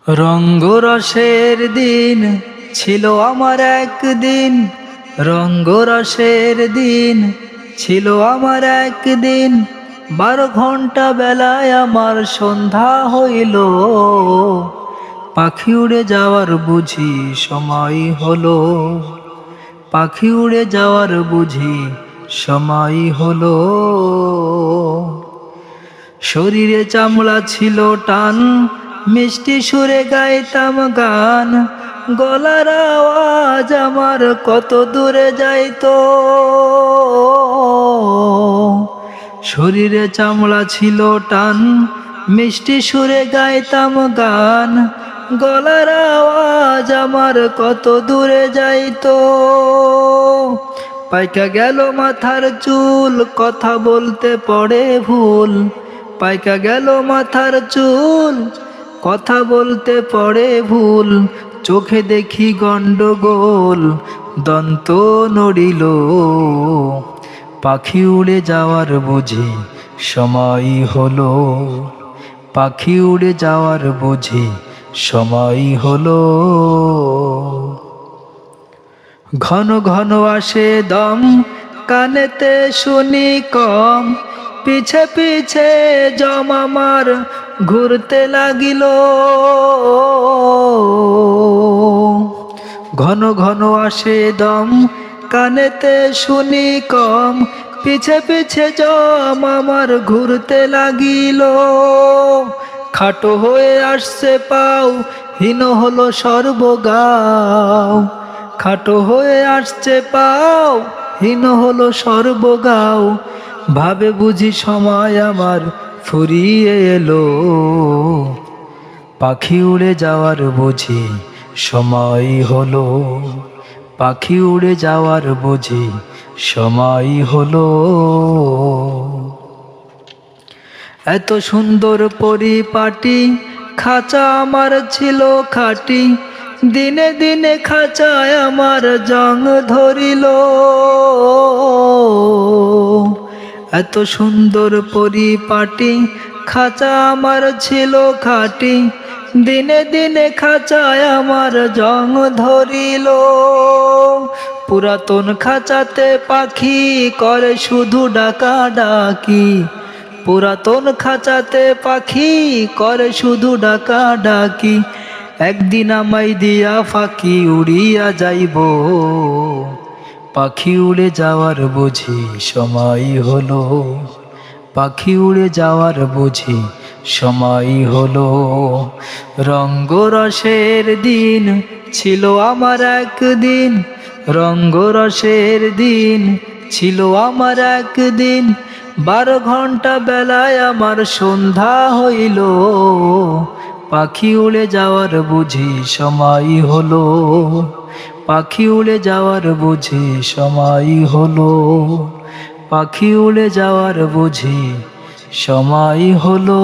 রঙ্গরসের দিন ছিল আমার একদিন, রঙ্গরসের দিন ছিল আমার একদিন। 12 ঘন্টা বেলায় আমার সন্ধ্যা হইল, পাখি উড়ে যাওয়ার বুঝি সময় হলো, পাখি উড়ে যাওয়ার বুঝি সময় হলো। শরীরে চামড়া ছিল টান, মিষ্টি সুরে গাইতাম গান, গলার আওয়াজ আমার কত দূরে যাইতো। শরীরে চামড়া ছিল টান, মিষ্টি সুরে গাইতাম গান, গলার আওয়াজ আমার কত দূরে যাইতো। পাইকা গেল মাথার চুল, কথা বলতে পড়ে ভুল, পাইকা গেল মাথার চুল, কথা বলতে পড়ে ভুল। চোখে দেখি গন্ডগোল, দন্ত নড়িল, পাখি উড়ে যাওয়ার বুঝি সময় হলো, পাখি উড়ে যাওয়ার বুঝি সময় হলো। ঘন ঘন আসে দম, কানেতে শুনি কম, পিছে পিছে জম আমার ঘুরতে লাগিল। ঘন ঘন আসে দম, কানেতে শুনি কম, পিছে পিছে জম আমার ঘুরতে লাগিল। খাটো হয়ে আসছে পাও, হীন হলো সর্বগাও, খাটো হয়ে আসছে পাও, হীন হলো সর্বগাও। ভাবে বুঝি সময় আমার ফুরিয়ে এলো, পাখি উড়ে যাওয়ার বুঝি সময় হলো, পাখি উড়ে যাওয়ার বুঝি সময় হলো। এত সুন্দর পরিপাটি, খাঁচা আমার ছিল খাঁটি, দিনে দিনে খাঁচায় আমার জং ধরিল। এত সুন্দর পরিপাটি, খাঁচা আমার ছিল খাঁটি, দিনে দিনে খাঁচায় আমার জং ধরিল। পুরাতন খাঁচাতে পাখি করে শুধু ডাকা ডাকি, পুরাতন খাঁচাতে পাখি করে শুধু ডাকা ডাকি। একদিন আমায় দিয়া ফাঁকি উড়িয়া যাইব, পাখি উড়ে যাওয়ার বুঝি সময় হলো, পাখি উড়ে যাওয়ার বুঝি সময় হলো। রঙ্গরসের দিন ছিল আমার একদিন, রঙ্গরসের দিন ছিল আমার একদিন। 12 ঘন্টা বেলায় আমার সন্ধ্যা হইল, পাখি উড়ে যাওয়ার বুঝি সময় হলো, পাখি উড়ে যাওয়ার বুঝি সময় হলো, পাখি উড়ে যাওয়ার বুঝি সময় হলো।